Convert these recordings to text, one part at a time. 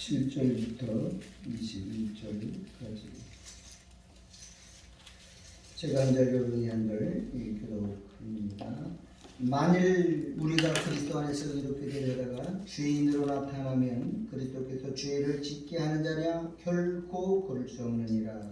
17절부터 21절까지 제가 이제 여러분이 한걸 기록합니다. 만일 우리가 그리스도 안에서 이렇게 되려다가 죄인으로 나타나면 그리스도께서 죄를 짓게 하는 자냐 결코 그럴 수 없느니라.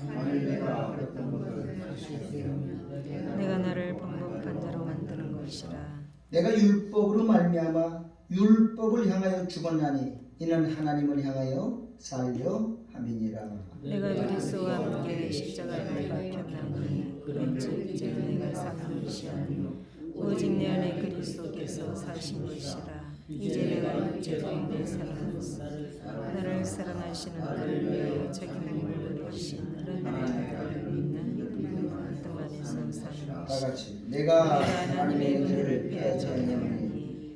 만일 내가 어렸던 것을 다시 세우면 내가 나를 번복한 자로 만드는 것이라. 내가 율법으로 말미암아 율법을 향하여 죽었나니 이는 하나님을 향하여 살려 함이니라. 내가 그리스도와 함께 십자가에 박혔나니 그런즉 이제 내가 사는 것이 아니요 오직 내 안에 그리스도께서 사신 것이라. 이제 내가 육체 가운데 살아가서 나를 사랑하시는 그를 위하여 책임을 물으신 하나님을 믿는 그 말씀 안에서 사는 다 것이라. 같이 내가 하나님의 하나님의 은혜를 은혜를 피하지 피하지 아니하니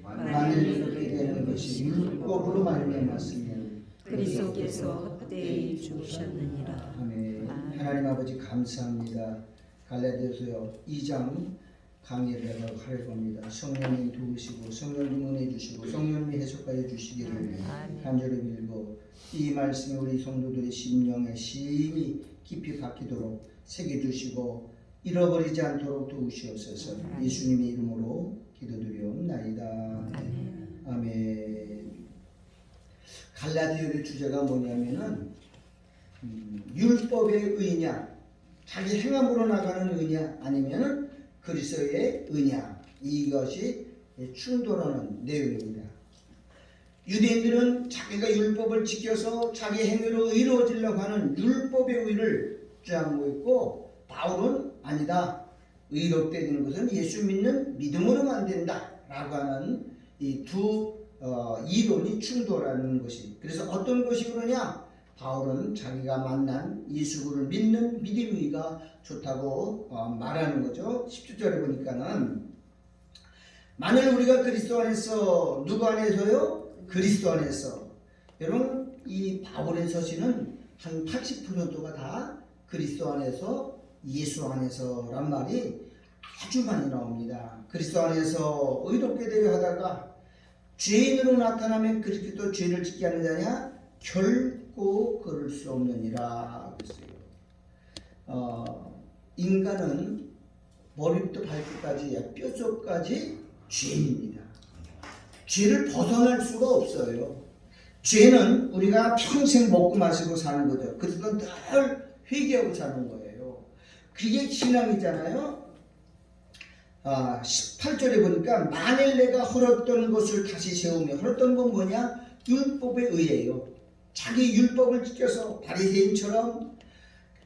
만일 이렇게 되는 것이 율법으로 말미암았으면 그리스도께서 헛되이 죽으셨느니라. 아멘. 하나님 아버지 감사합니다. 갈라디아서 2장 강의를 하려고 합니다. 성령님 도우시고 성령님 은혜 주시고 성령님 해석하여 주시기를 간절히 빌고 이 말씀이 우리 성도들의 심령에 심히 깊이 박히도록 새겨주시고 잃어버리지 않도록 도우시옵소서. 예수님의 이름으로 기도드리옵나이다. 아멘. 갈라디아의 주제가 뭐냐면은 율법의 의냐, 자기 행함으로 나가는 의냐, 아니면은 그리스도의 의냐, 이것이 충돌하는 내용입니다. 유대인들은 자기가 율법을 지켜서 자기 행위로 의로워지려고 하는 율법의 의를 주장하고 있고, 바울은 아니다. 의롭게 되는 것은 예수 믿는 믿음으로만 된다 라고 하는 이 두 이론이 충돌하는 것이. 그래서 어떤 것이 그러냐? 바울은 자기가 만난 예수를 믿는 믿음의가 좋다고 말하는 거죠. 17절에 보니까는 만일 우리가 그리스도 안에서, 누구 안에서요? 그리스도 안에서. 여러분 이 바울의 서신은 한 80%가 다 그리스도 안에서, 예수 안에서 란 말이 아주 많이 나옵니다. 그리스도 안에서 의롭게 되려 하다가 죄인으로 나타나면 그리스도 죄를 짓게 하는 자냐? 결코 그럴 수 없느니라 그랬어요. 인간은 머리부터 발끝까지 뼛속까지 죄인입니다. 죄를 벗어날 수가 없어요. 죄는 우리가 평생 먹고 마시고 사는 거죠. 그래서 늘 회개하고 사는 거예요. 그게 신앙이잖아요. 18절에 보니까 만일 내가 헐었던 것을 다시 세우며, 헐었던 건 뭐냐? 율법에 의해요. 자기 율법을 지켜서 바리새인처럼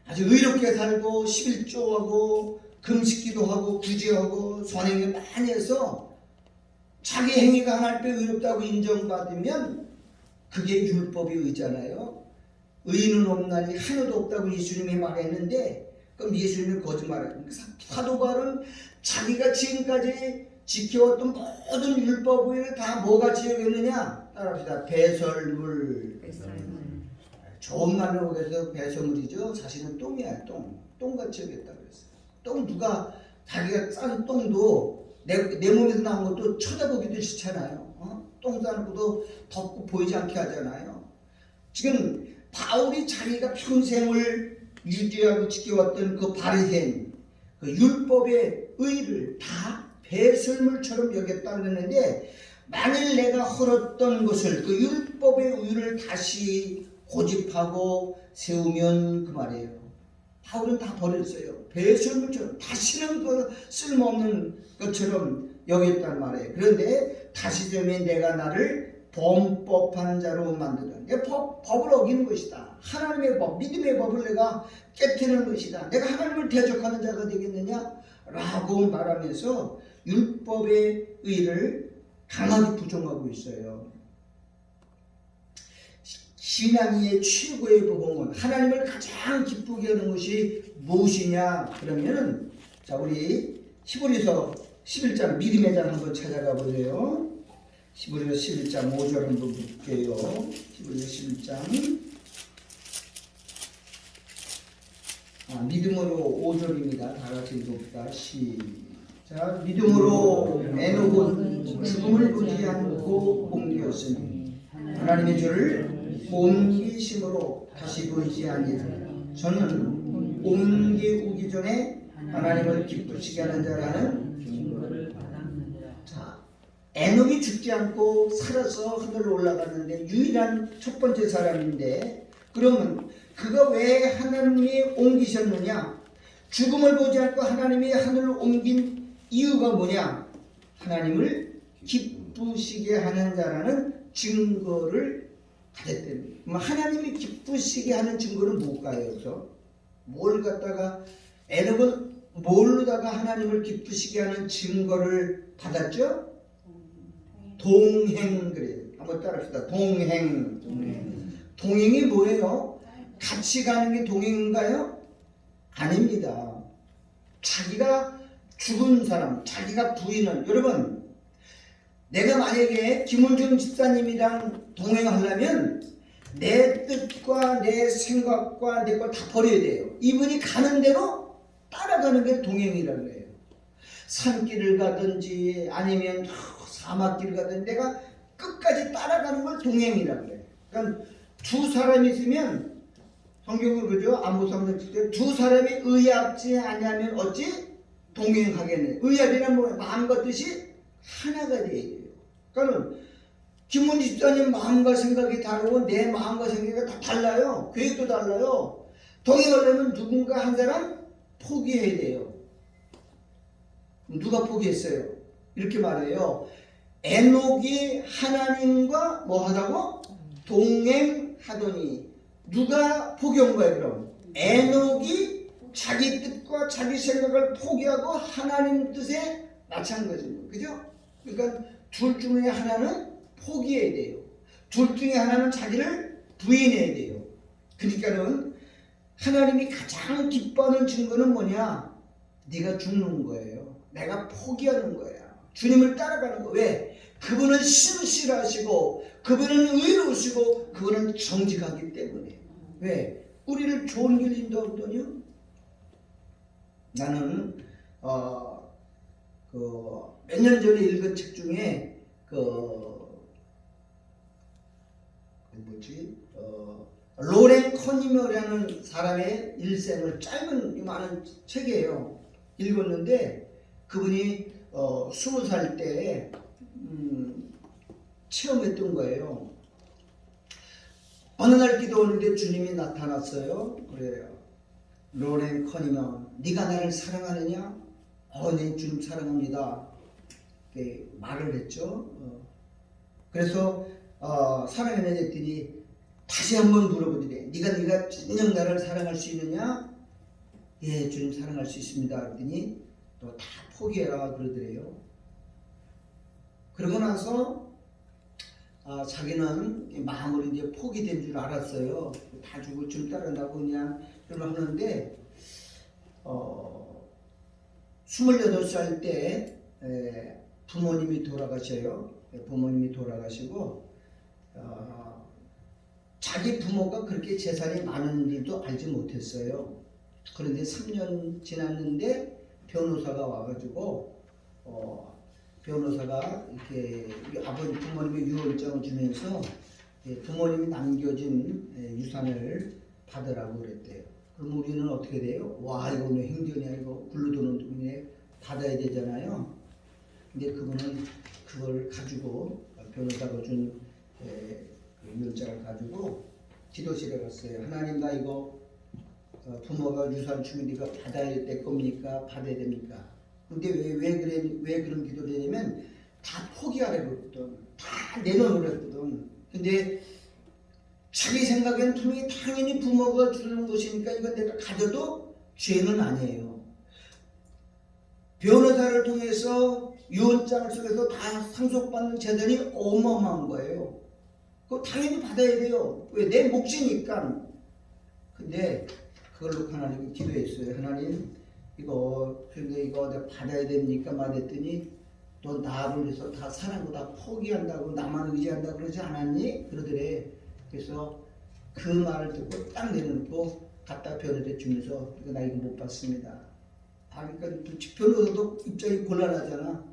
아주 의롭게 살고 11조하고 금식기도 하고 구제하고 선행을 많이 해서 자기 행위가 하나님 앞에 의롭다고 인정받으면 그게 율법의 의잖아요. 의인은 없나니 하나도 없다고 예수님이 말했는데, 그럼 예수님은 거짓말해요. 사도 바울은 자기가 지금까지 지켜왔던 모든 율법을 다 뭐가 지어졌느냐? 따라합시다. 배설물. 좋은 말로 해서 배설물이죠. 사실은 똥이야. 똥같이 여겼다고 그랬어요. 똥 누가 자기가 싼 똥도 내 몸에서 나온 것도 쳐다보기도 싫잖아요. 똥 싸는 것도 덮고 보이지 않게 하잖아요. 지금 바울이 자기가 평생을 유지하고 지켜왔던 그 바리새인, 그 율법의 의를 다 배설물처럼 여겼다 그랬는데, 만일 내가 헐었던 것을, 그 율법의 의를 다시 고집하고 세우면 그 말이에요. 바울은 다 버렸어요. 배설물처럼 다시는 그 쓸모없는 것처럼 여겼단 말이에요. 그런데 다시 되면 내가 나를 범법한 자로 만드는, 법을 어기는 것이다. 하나님의 법, 믿음의 법을 내가 깨트리는 것이다. 내가 하나님을 대적하는 자가 되겠느냐? 라고 말하면서 율법의 의를 강하게 부정하고 있어요. 신앙의 최고의 복음은, 하나님을 가장 기쁘게 하는 것이 무엇이냐? 그러면은, 자, 우리 히브리서 11장 믿음의 장 한번 찾아가 보세요. 히브리서 11장 5절 한번 볼게요. 히브리서 11장 믿음으로 5절입니다. 다 같이 읽어봅시다. 시작. 믿음으로 에녹은 죽음을 보지 않고 옮겼으니 하나님의 죄를 옮기심으로 다시 보이지 아니하라. 저는 옮기우기 전에 하나님을 기쁘시게 하는 자라는 자, 에녹이 죽지 않고 살아서 하늘로 올라갔는데 유일한 첫 번째 사람인데, 그러면 그가 왜 하나님이 옮기셨느냐? 죽음을 보지 않고 하나님이 하늘로 옮긴 이유가 뭐냐? 하나님을 기쁘시게 하는 자라는 증거를 가졌대요. 그럼 하나님이 기쁘시게 하는 증거는 뭘까요? 그래서 뭘 갖다가 에녹은 뭘로다가 하나님을 기쁘시게 하는 증거를 받았죠? 동행. 그래요. 한번 따라합시다. 동행. 동행이 뭐예요? 같이 가는 게 동행인가요? 아닙니다. 자기가 죽은 사람, 자기가 부인은, 여러분, 내가 만약에 김원중 집사님이랑 동행하려면 내 뜻과 내 생각과 내 걸 다 버려야 돼요. 이분이 가는 대로 따라가는 게 동행이라고 해요. 산길을 가든지 아니면 사막길을 가든지 내가 끝까지 따라가는 걸 동행이라고 해요. 그러니까 두 사람이 있으면, 성경은 그러죠. 아모스서 때 두 사람이 의합지 아니하면 어찌 동행하겠네. 의합이란 뭐예요? 마음과 뜻이 하나가 돼야 돼요. 그러니까 김문희 집사님 마음과 생각이 다르고 내 마음과 생각이 다 달라요. 계획도 달라요. 동행하려면 누군가 한 사람 포기해야 돼요. 누가 포기했어요? 이렇게 말해요. 에녹이 하나님과 뭐 하자고? 동행하더니. 누가 포기한 거예요? 그럼 에녹이 자기 뜻과 자기 생각을 포기하고 하나님 뜻에 맞춘 거죠. 그죠? 그러니까 둘 중에 하나는 포기해야 돼요. 둘 중에 하나는 자기를 부인해야 돼요. 그러니까는 하나님이 가장 기뻐하는 증거는 뭐냐? 네가 죽는 거예요. 내가 포기하는 거야. 주님을 따라가는 거. 왜? 그분은 신실하시고 그분은 의로우시고 그분은 정직하기 때문에. 왜? 우리를 좋은 길 인도하거든요. 나는 몇 년 전에 읽은 책 중에 로렌 커니머라는 사람의 일생을 짧은 많은 책이에요. 읽었는데 그분이 20살 때 체험했던 거예요. 어느 날 기도하는데 주님이 나타났어요. 그래요. 로렌 커니머, 네가 나를 사랑하느냐? 네, 주님 사랑합니다. 이렇게 말을 했죠. 그래서 사랑하느냐 했더니 다시 한번 물어보더래. 네가 진정 나를 사랑할 수 있느냐? 예, 주님 사랑할 수 있습니다. 그랬더니 또 다 포기해라 그러더래요. 그러고 나서 자기는 마음으로 이제 포기된 줄 알았어요. 다 죽을 줄 따른다고 그냥 하는데 28살 때 부모님이 돌아가셔요. 부모님이 돌아가시고 자기 부모가 그렇게 재산이 많은 줄도 알지 못했어요. 그런데 3년 지났는데 변호사가 와가지고 변호사가 이렇게 아버지 부모님의 유언장을 주면서 부모님이 남겨진 유산을 받으라고 그랬대요. 그럼 우리는 어떻게 돼요? 와, 이거는 행전이 아니고 굴러도는 돈에 받아야 되잖아요. 근데 그분은 그걸 가지고 변호사가 준 유언장을 가지고 기도실에 갔어요. 하나님, 나 이거 부모가 유산 주면 네가 받아야 될 겁니까? 받아야 됩니까? 근데 왜 그런 기도를 했냐면 다 포기하라고 했거든. 다 내려놓으랬거든. 근데 자기 생각에는 분명히 당연히 부모가 주는 것이니까 이건 내가 가져도 죄는 아니에요. 변호사를 통해서 유언장을 쓰면서 다 상속받는 재산이 어마어마한 거예요. 그거 당연히 받아야 돼요. 왜? 내 몫이니까. 근데 그걸 놓고 하나님께 기도했어요. 하나님, 근데 이거 내가 받아야 됩니까? 말했더니 너 나를 위해서 다 사는 거 다 포기한다고 나만 의지한다고 그러지 않았니? 그러더래. 그래서 그 말을 듣고 딱 내놓고 갖다 변호사 주면서 나 이거 못 받습니다. 그러니까 변호사도 입장이 곤란하잖아.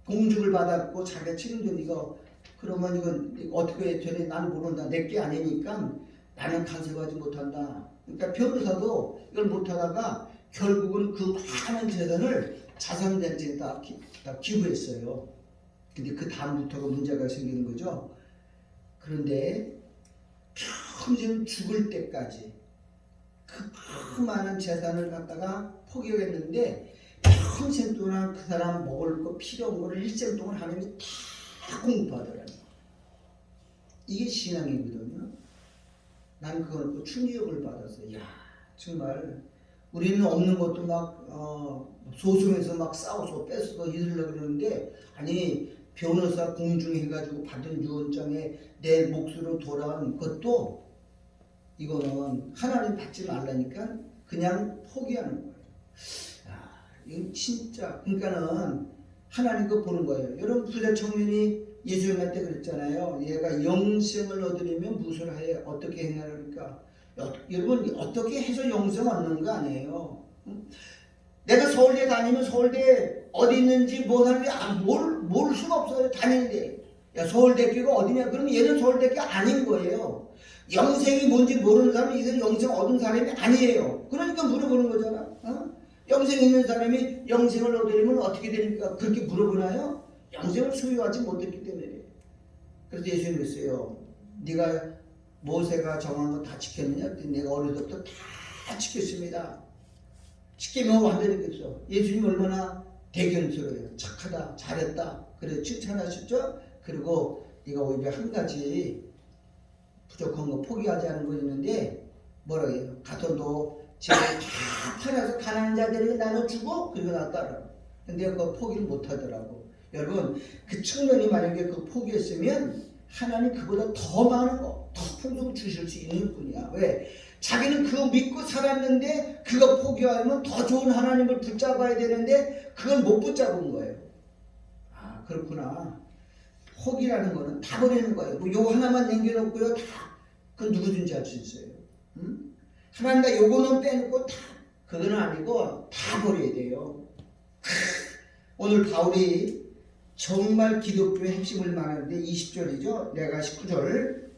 공직을 받았고 자기가 책임져 이거 그러면 이건 어떻게 되니? 나는 모른다. 내게 아니니까 나는 간섭하지 못한다. 그러니까 변호사도 이걸 못하다가 결국은 그 많은 재산을 자산단체에 다 기부했어요. 근데 그 다음부터가 문제가 생기는 거죠. 그런데 평생 죽을 때까지 그 많은 재산을 갖다가 포기했는데 평생 동안 그 사람 먹을 거 필요한 거를 일생 동안 하나님이 다 공급하더라고요. 이게 신앙이거든요. 난 그걸 또 충격을 받았어요. 야, 정말 우리는 없는 것도 막 소송에서 막 싸워서 뺏어서 이러려고 그러는데, 아니 변호사 공중해가지고 받은 유언장에 내 몫으로 돌아온 것도 이거는 하나님 받지 말라니까 그냥 포기하는 거예요. 이건 진짜, 그러니까는 하나님 거 보는 거예요. 여러분 부자 청년이 예수님한테 그랬잖아요. 얘가 영생을 얻으려면 무엇을 하여 어떻게 행하니까. 여러분 어떻게 해서 영생 얻는 거 아니에요. 내가 서울대 다니면 서울대 어디 있는지 뭐 하는지 모를 수가 없어요. 다니는데 야 서울대교가 어디냐 그러면 얘는 서울대교 아닌 거예요. 영생이 뭔지 모르는 사람은 이제 영생 얻은 사람이 아니에요. 그러니까 물어보는 거잖아. 영생 있는 사람이 영생을 얻으려면 어떻게 됩니까? 그렇게 물어보나요? 영생을 소유하지 못했기 때문에. 그래서 예수님이 그랬어요. 네가 모세가 정한 거 다 지켰느냐? 내가 어릴 때부터 다 지켰습니다. 지키면 완전히 그랬어. 예수님 얼마나 대견스러워요. 착하다, 잘했다. 그래 칭찬하셨죠? 그리고 네가 오히려 한 가지 부족한 거 포기하지 않은 거 있는데 뭐라 해요? 가서 너 집을 다 팔아서 가난한 자들에게 나눠주고 그리고 나 따라. 근데 그거 포기를 못 하더라고. 여러분 그 청년이 만약에 그거 포기했으면 하나님 그보다 더 많은 거, 더 풍성 주실 수 있는 분이야. 왜? 자기는 그거 믿고 살았는데 그거 포기하면 더 좋은 하나님을 붙잡아야 되는데 그걸 못 붙잡은 거예요. 아 그렇구나. 포기라는 거는 다 버리는 거예요. 뭐 요거 하나만 남겨놓고요. 다 그건 누구든지 할 수 있어요. 하나님과 요거는 빼놓고 다 그거는 아니고 다 버려야 돼요. 오늘 바울이 정말 기독교의 핵심을 말하는데 20절이죠. 내가 19절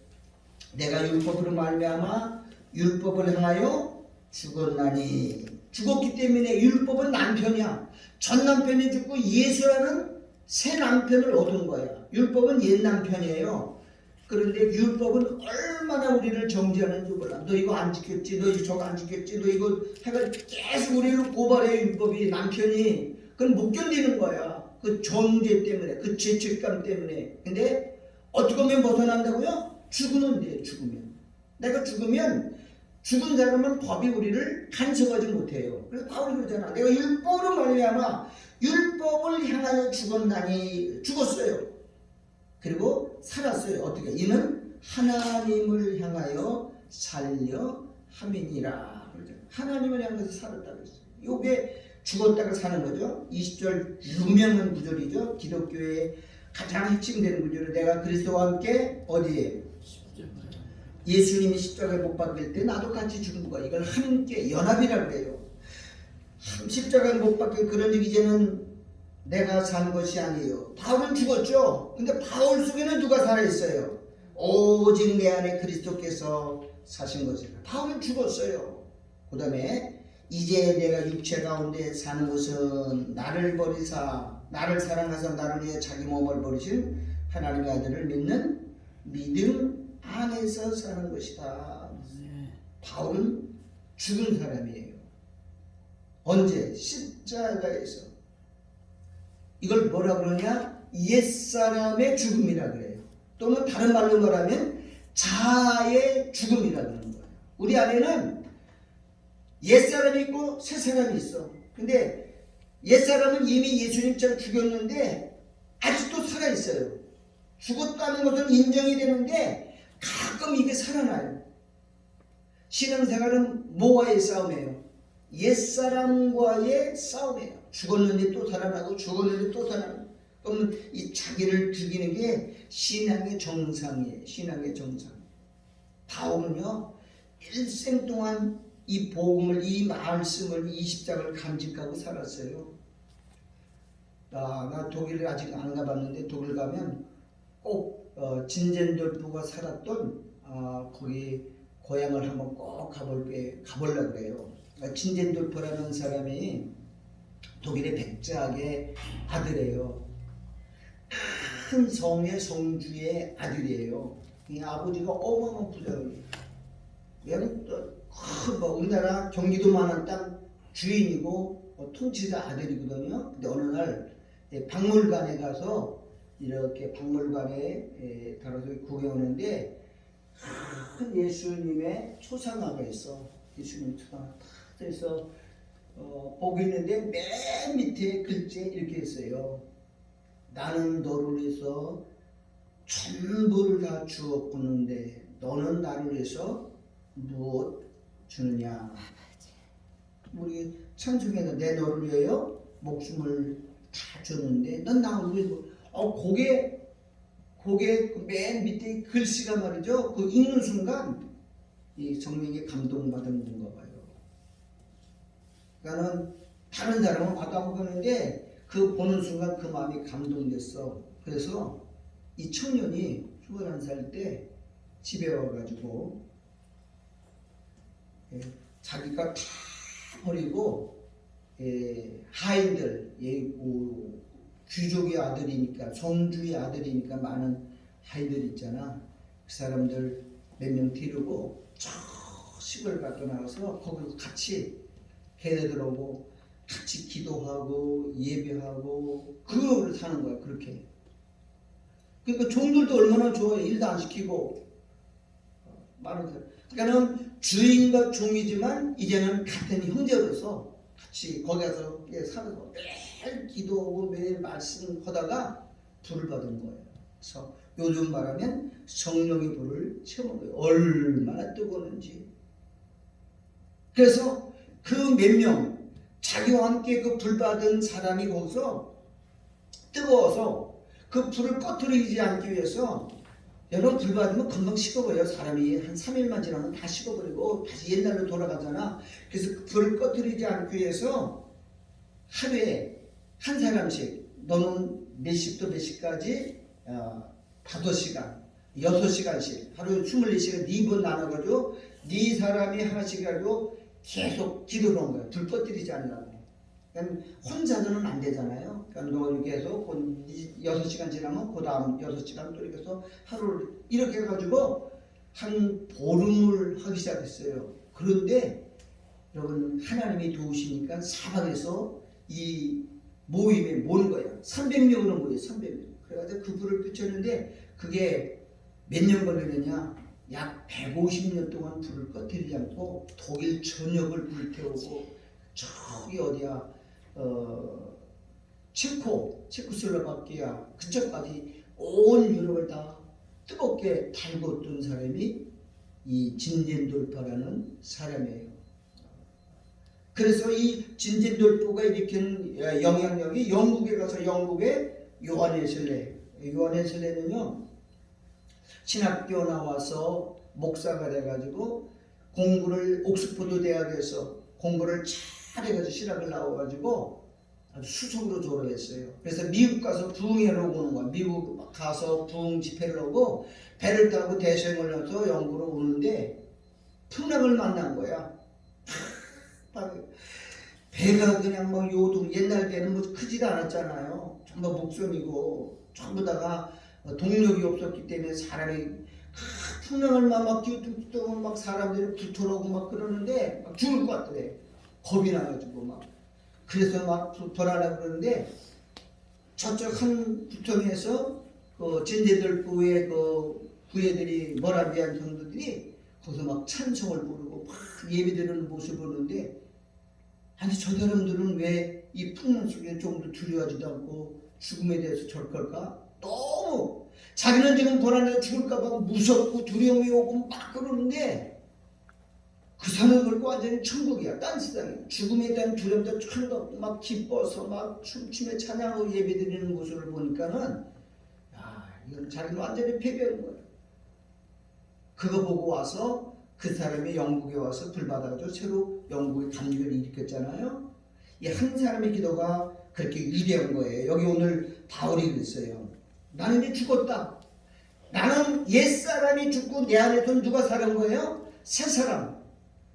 내가 율법으로 말미암아 율법을 향하여 죽었나니. 죽었기 때문에 율법은 남편이야. 전 남편이 죽고 예수라는 새 남편을 얻은 거야. 율법은 옛 남편이에요. 그런데 율법은 얼마나 우리를 정죄하는지 몰라. 너 이거 안 지켰지, 너 저거 안 지켰지, 너 이거 해가지고 계속 우리를 고발해. 율법이 남편이. 그건 못 견디는 거야. 그 정죄 때문에, 그 죄책감 때문에. 근데 어떻게 하면 벗어난다고요? 죽으면 돼. 죽으면. 내가 죽으면 죽은 사람은 법이 우리를 간섭하지 못해요. 그래서 바울이 그러잖아. 내가 율법으로 말미암아 율법을 향하여 죽었나니. 죽었어요. 그리고 살았어요. 어떻게? 이는 하나님을 향하여 살려 함이니라. 하나님을 향해서 살았다고 했어요. 이게 죽었다가 사는 거죠. 20절 유명한 구절이죠. 기독교의 가장 핵심되는 구절은 내가 그리스도와 함께 어디에? 예수님이 십자가에 못 박힐 때 나도 같이 죽은 거야. 이걸 함께 연합이라고 해요. 십자가에 못 박힐 그러니 이제는 내가 산 것이 아니에요. 바울은 죽었죠. 근데 바울 속에는 누가 살아있어요? 오직 내 안에 그리스도께서 사신 것이라. 바울은 죽었어요. 그 다음에 이제 내가 육체 가운데 사는 것은 나를 버리사 나를 사랑하사 나를 위해 자기 몸을 버리신 하나님의 아들을 믿는 믿음 안에서 사는 것이다. 바울은 죽은 사람이에요. 언제? 십자가에서. 이걸 뭐라 그러냐? 옛사람의 죽음이라 그래요. 또는 다른 말로 말하면 자아의 죽음이라 그러는 거예요. 우리 안에는 옛사람이 있고 새사람이 있어. 근데 옛사람은 이미 예수님처럼 죽였는데 아직도 살아있어요. 죽었다는 것은 인정이 되는데 가끔 이게 살아나요. 신앙생활은 뭐와의 싸움이에요? 옛사람과의 싸움이에요. 죽었는데 또 살아나고 죽었는데 또 살아나고. 그러면 이 자기를 죽이는 게 신앙의 정상이에요. 신앙의 정상. 바울은요 일생 동안 이 복음을, 이 말씀을, 이 십자가를 간직하고 살았어요. 나 독일을 아직 안 가봤는데 독일 가면 꼭 진젠돌프가 살았던 거기 고향을 한번 꼭 가보려고 그래요. 진젠돌프라는 사람이 독일의 백작의 아들이에요. 큰 성의 성주의 아들이에요. 이 아버지가 어마어마한 부자예요. 얘는 뭐 우리나라 경기도만한 땅 주인이고 통치자 아들이거든요. 근데 어느 날 박물관에 가서 이렇게 박물관에 가서 구경하는데 큰 예수님의 초상화가 있어. 예수님 초상화 딱 있어. 보고 있는데 맨 밑에 글자에 이렇게 있어요. 나는 너를 위해서 전부를 다 주었는데 너는 나를 위해서 무엇 주느냐. 우리 찬송에는 내 너를 위하여 목숨을 다 줬는데 넌 나를 위해서 그게 맨 밑에 글씨가 말이죠. 그 읽는 순간 이 성령이 감동받은 건가 봐요. 그러니까는 다른 사람은 봐도 안 보는데 그 보는 순간 그 마음이 감동됐어. 그래서 이 청년이 21살 때 집에 와가지고 자기가 다 버리고 하인들 귀족의 아들이니까 성주의 아들이니까 많은 하인들 있잖아. 그 사람들 몇 명 데리고 저 시골 밖에 나가서 거기서 같이 걔네들 오고 같이 기도하고 예배하고 그거를 사는 거야. 그렇게. 그러니까 종들도 얼마나 좋아해. 일도 안 시키고 많은 사람. 그러니까는 주인과 종이지만 이제는 같은 형제로서 같이 거기 가서 살아서 매일 기도하고 매일 말씀하다가 불을 받은 거예요. 그래서 요즘 말하면 성령의 불을 채우는 거예요. 얼마나 뜨거운지. 그래서 그 몇 명 자기와 함께 그 불 받은 사람이 거기서 뜨거워서 그 불을 꺼트리지 않기 위해서 여러분 불 받으면 금방 식어버려요. 사람이 한 3일만 지나면 다 식어버리고 다시 옛날로 돌아가잖아. 그래서 그 불을 꺼트리지 않기 위해서 하루에 한 사람씩 너는 몇 시부터 몇 시까지 5시간 6시간씩 하루 24시간 4번 나눠가지고 네 사람이 하나씩 가지고 계속 기도를 한 거야. 불 꺼뜨리지 않으려고. 그러니까 혼자서는 안 되잖아요. 그러니까 너 계속 6시간 지나면 그 다음 6시간 또 이렇게 해서 하루를 이렇게 해가지고 한 보름을 하기 시작했어요. 그런데 여러분 하나님이 도우시니까 사방에서 이 모임에 모는 거예요. 300명으로 모여요. 300명. 그래가지고 그 불을 붙였는데 그게 몇 년 걸리느냐. 약 150년 동안 불을 꺼뜨리지 않고 독일 전역을 불태우고 저기 어디야 체코슬로바키아 그쪽까지 온 유럽을 다 뜨겁게 달궜던 사람이 이 진젠돌파라는 사람이에요. 그래서 이 진젠돌파가 일으킨 영향력이 영국에 가서 영국의 요한웨슬레는요 신학교 나와서 목사가 돼가지고 공부를 옥스퍼드 대학에서 공부를 잘 해가지고 신학을 나와가지고 아주 수석으로 졸업했어요. 그래서 미국 가서 부흥회로 오는 거야. 미국 가서 부흥 집회를 하고 배를 타고 대서행을 해서 영국으로 오는데 풍랑을 만난 거야. 배가 그냥 뭐 요동 옛날 배는 뭐 크지도 않았잖아요. 전부 목선이고 전부 다가 동력이 없었기 때문에 사람이 풍랑을 막 끼우고 막 사람들이 붙어오고 막 그러는데 막 죽을 것 같더래. 겁이 나가지고 막 그래서 막 불안하고 그러는데 저쪽 한 구청에서 그 진제들부의 그 부회들이 모라비안 성도들이 거기서 막 찬송을 부르고 막 예배드리는 모습을 보는데 아니 저 사람들은 왜 이 풍랑 속에 조금도 두려워하지도 않고 죽음에 대해서 저럴 걸까? 너무 자기는 지금 불안해 죽을까봐 무섭고 두려움이 오고 막 그러는데 그 사람을 걸고 완전히 천국이야. 딴 세상에 죽음에 대한 두려움도 전혀 없고 막 기뻐서 막 춤추며 찬양하고 예배드리는 모습을 보니까는 이건 자기는 완전히 패배하는 거야. 그거 보고 와서 그 사람이 영국에 와서 불 받아가지고 새로 영국의 감리교를 일으켰잖아요. 이 한 사람의 기도가 그렇게 위대한 거예요. 여기 오늘 바울이 그랬어요. 나는 이제 죽었다. 나는 옛사람이 죽고 내 안에서 누가 사는 거예요? 새사람.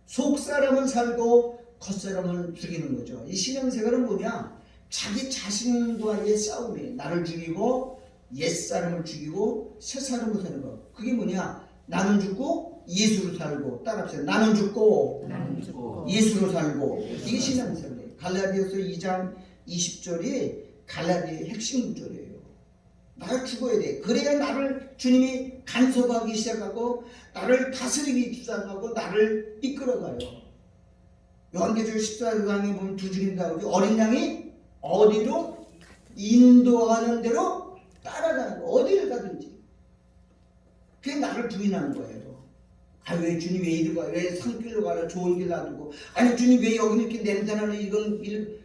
속사람은 살고 겉사람은 죽이는 거죠. 이 신앙생활은 뭐냐? 자기 자신과의 싸움이에요. 나를 죽이고 옛사람을 죽이고 새사람을 사는 거. 그게 뭐냐? 나는 죽고 예수로 살고, 따라합시다. 나는 죽고 예수로 살고. 이게 신앙생활이에요. 갈라디아서 2장 20절이 갈라디아의 핵심 구절이에요. 나를 죽어야 돼. 그래야 나를 주님이 간섭하기 시작하고 나를 다스리기 시작하고 나를 이끌어가요. 요한계시록 14장에 보면 두 죽인다고 그러죠. 어린 양이 어디로 인도하는 대로 따라가는 거. 어디를 가든지. 그게 나를 부인하는 거예요. 아, 왜 주님 왜 이리 가? 왜 산길로 가라? 좋은 길 놔두고. 아니 주님 왜 여기 이렇게 냄새나는 이건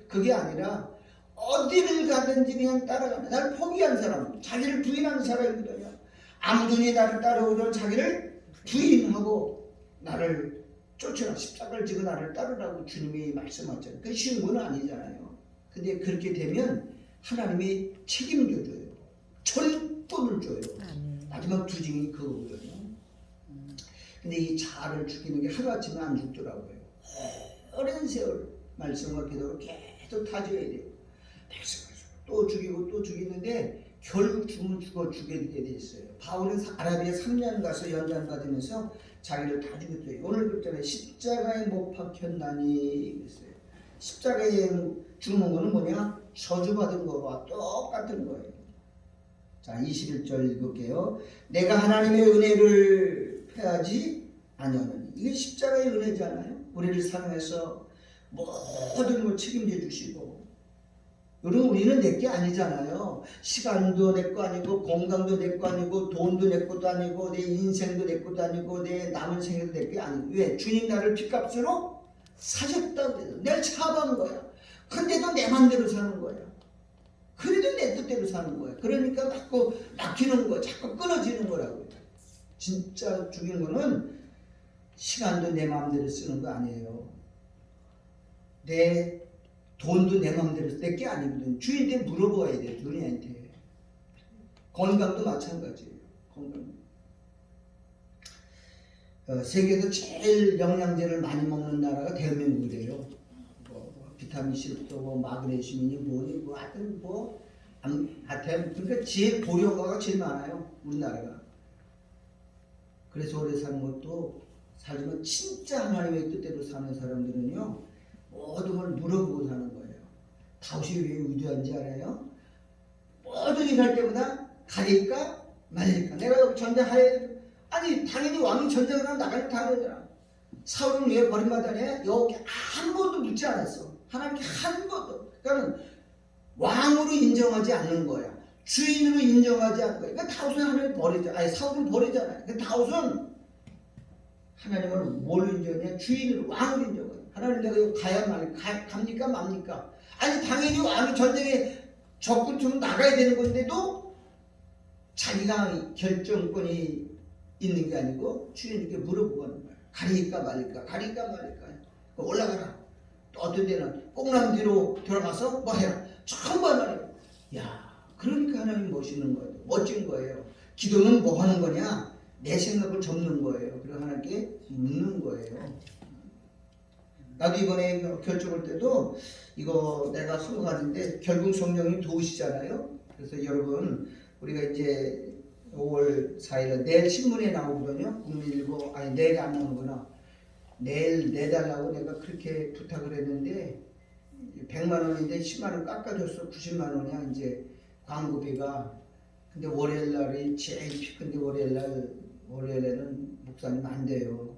그게 아니라 어디를 가든지 그냥 따라가는, 나를 포기한 사람, 자기를 부인하는 사람이거든요. 아무든지 나를 따라오면 자기를 부인하고 나를 쫓아라, 십자가를 지고 나를 따르라고 주님이 말씀하셨잖아요. 그 쉬운 건 아니잖아요. 근데 그렇게 되면 하나님이 책임져줘요. 철분을 줘요. 마지막 두 증이 그거거든요. 근데 이 자아를 죽이는 게 하루아침에 안 죽더라고요. 오랜 세월 말씀과 기도로 계속 다져야 돼요. 또 죽이고 또 죽이는데 결국 죽게 돼 있어요. 바울은 아라비아 3년 가서 연장 받으면서 자기를 다 죽였어요. 오늘 그랬잖아요. 십자가에 못 박혔나니 그랬어요. 십자가에 죽는 거는 뭐냐? 저주받은 거와 똑같은 거예요. 자, 21절 읽을게요. 내가 하나님의 은혜를 패하지 아니하노니. 이게 십자가의 은혜잖아요. 우리를 사랑해서 모든 걸 책임져 주시고. 여러분, 우리는 내 게 아니잖아요. 시간도 내 거 아니고, 건강도 내 거 아니고, 돈도 내 것도 아니고, 내 인생도 내 것도 아니고, 내 남은 생애도 내 게 아니고. 왜? 주님 나를 핏값으로 사셨다고 해서 날 차박한 거야. 근데도 내 맘대로 사는 거야. 그래도 내 뜻대로 사는 거야. 그러니까 자꾸 막히는 거야. 자꾸 끊어지는 거라고요. 진짜 죽이는 거는 시간도 내 마음대로 쓰는 거 아니에요. 내 돈도 내 마음대로 내 게 아니거든. 주인한테 물어봐야 돼. 주인한테. 건강도 마찬가지예요. 건강. 세계에서 제일 영양제를 많이 먹는 나라가 대한민국이래요. 비타민C도 뭐 마그네슘이니 뭐니 뭐 하여튼 그러니까 제일 고령화가 제일 많아요. 우리나라가. 그래서 오래 사는 것도 살지만 진짜 하나님의 뜻대로 사는 사람들은요 모든 걸 물어보고 사는 거예요. 다윗이 왜 위대한지 알아요? 모든 일 할 때마다 가릴까 말릴까. 내가 여기 전쟁하에 아니 당연히 왕이 전쟁을 하면 나가는 당연하잖아. 사울은 왜 버림받았냐? 여기 아무것도 묻지 않았어. 하나님께 한 것도. 그러니까 왕으로 인정하지 않는 거야. 주인으로 인정하지 않는 거야. 그러니까 다윗은 하나님 버리잖아. 아니 사울은 버리잖아요. 그러니까 다윗은 하나님을 뭘로 인정하냐? 주인으로, 왕으로 인정해요. 하나님 내가 이거 가야 갑니까 맙니까? 아니 당연히 왕이 전쟁에 적군처럼 나가야 되는 건데도 자기가 결정권이 있는 게 아니고 주인에게 물어보고 하는 거야. 가릴까 말릴까? 가릴까 말릴까? 올라가라. 또 어떤 데는 꽁남 뒤로 들어가서 뭐 해라. 전부 하나님. 야, 그러니까 하나님 멋있는 거예요. 멋진 거예요. 기도는 뭐 하는 거냐? 내 생각을 접는 거예요. 그리고 하나님께 묻는 거예요. 나도 이번에 결정할 때도 이거 내가 선거하는데 결국 성령이 도우시잖아요. 그래서 여러분 우리가 이제 5월 4일 내일 신문에 나오거든요. 국민일보 아니 내일 안 나오구나. 내일 내달라고 내가 그렇게 부탁을 했는데 100만 원인데 10만 원 깎아줬어. 90만 원이야 이제 광고비가. 근데 월요일 날이 제일 피크인데 월요일에는 목사님 안 돼요.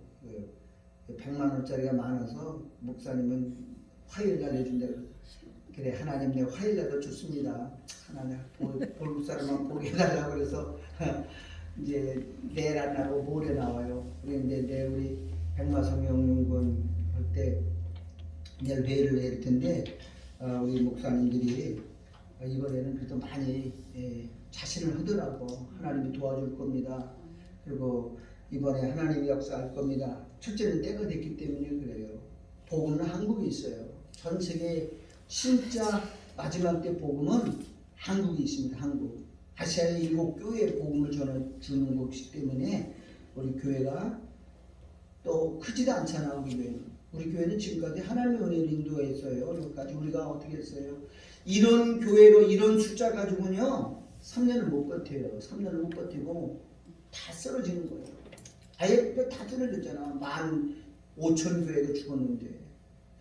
100만 원짜리가 많아서 목사님은 화요일 날 해준다. 그래 하나님 내 화요일 날도 좋습니다. 하나님 볼 사람만 보게 해달라고 그래서 이제 내일 안 나오고 모레 나와요. 그런데 내일 우리 백마성령연구원 할 때 내일 회의를 할 텐데 우리 목사님들이 이번에는 그래도 많이 자신을 하더라고. 하나님이 도와줄 겁니다. 그리고 이번에 하나님이 역사할 겁니다. 첫째는 때가 됐기 때문에 그래요. 복음은 한국에 있어요. 전 세계 진짜 마지막 때 복음은 한국에 있습니다. 아시아의 7교회에 복음을 주는 것이기 때문에 우리 교회가 또 크지도 않잖아. 우리 교회는 지금까지 하나님의 은혜를 인도했어요. 여기까지 우리가 어떻게 했어요? 이런 교회로 이런 숫자 가지고는요 3년을 못 버텨요. 3년을 못 버티고 다 쓰러지는 거예요. 아예 다 쓰러졌잖아. 15,000교회가 죽었는데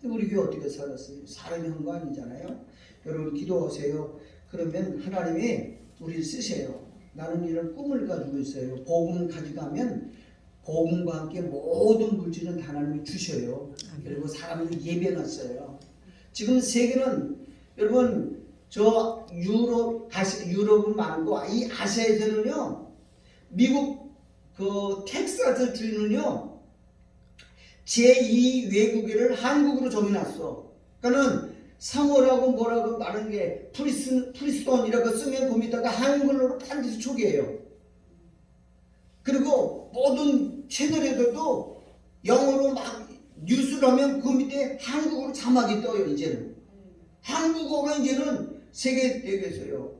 우리 교회 어떻게 살았어요? 사람이 한 거 아니잖아요. 여러분 기도하세요. 그러면 하나님이 우리를 쓰세요. 나는 이런 꿈을 가지고 있어요. 복음을 가져가면 복음과 함께 모든 물질은 하나님이 주셔요. 그리고 사람들이 예배놨어요. 지금 세계는 여러분 저 유럽은 많고 이 아시아에서는요 미국 그 텍사스 주는요 제2 외국어를 한국으로 정해놨어. 그러니까는 상어라고 뭐라고 말하는 게 프리스톤이라고 쓰면 거기다가 한글로로 반드시 초기해요. 그리고 모든 채널에서도 영어로 막 뉴스를 하면 그 밑에 한국어로 자막이 떠요. 이제는 한국어가 이제는 세계대회에서요.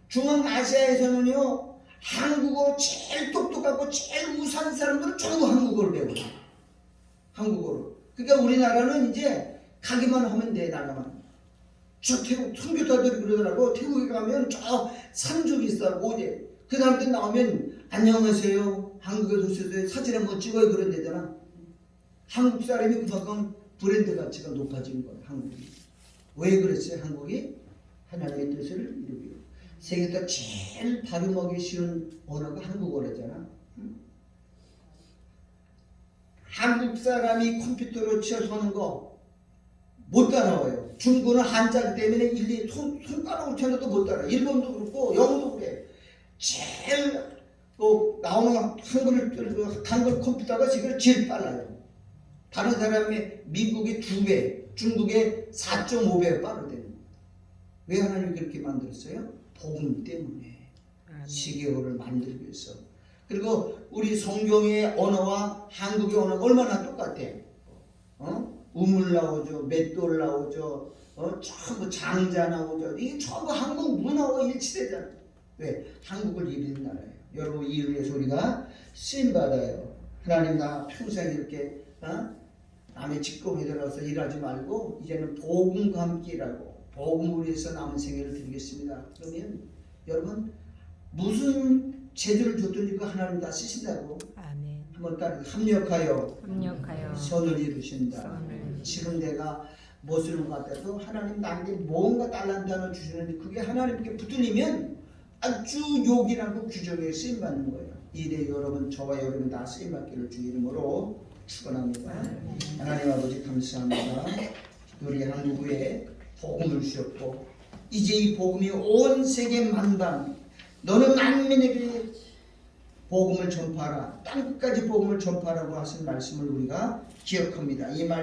중앙아시아에서는요 한국어 제일 똑똑하고 제일 우수한 사람들은 전부 한국어를 배워요. 한국어로. 그러니까 우리나라는 이제 가기만 하면 돼. 나가만. 저 태국 선교사들이 그러더라고. 태국에 가면 저 산족이 있어. 오제. 그 사람들 나오면 안녕하세요. 한국에 오셔서 사진 한번 찍어요. 그런 데잖아. 한국 사람이 그만큼 브랜드 가치가 높아진 거예요. 한국이. 왜 그랬어요? 한국이 하나님의 뜻을 이루기로. 세계에서 제일 발음하기 쉬운 언어가 한국어라잖아. 한국 사람이 컴퓨터로 치어서 하는 거 못 따라와요. 중국은 한자기 때문에 일일이 손가락을 쳐도 못 따라. 일본도 그렇고 영어도 그래. 제일 나오는 한글 컴퓨터가 지금 제일 빨라요. 다른 사람의 미국이 2배, 중국의 4.5배 빠르대요. 왜 하나님이 그렇게 만들었어요? 복음 때문에. 세계어를 만들기 위해서. 그리고 우리 성경의 언어와 한국의 언어가 얼마나 똑같아. 우물 나오죠. 맷돌 나오죠. 전부 장자 나오죠. 이게 전부 한국 문화와 일치되잖아. 왜? 한국을 이루는 나라예요. 여러분 이를 위해서 우리가 쓰임받아요. 하나님 나 평생 이렇게 남의 직공에 들어가서 일하지 말고 이제는 복음과 함께 일하고 복음을 위해서 남은 생애를 드리겠습니다. 그러면 여러분 무슨 제도를 줬든지 그 하나님 다 쓰신다고. 아멘. 한번 따라 합력하여 선을 이루신다. 선을. 지금 내가 못 쓰는 것 같아도 하나님 나에게 뭔가 달란트 하나 주시는데 그게 하나님께 붙들리면 아주 요긴하고 규정에 쓰임받는 거예요. 이래 여러분 저와 여러분 다 쓰임받기를 주 이름으로 축원합니다. 하나님 아버지 감사합니다. 우리 한국에 복음을 주셨고 이제 이 복음이 온 세계 만방 너는 만민에게 복음을 전파하라. 땅끝까지 복음을 전파하라고 하신 말씀을 우리가 기억합니다. 이 말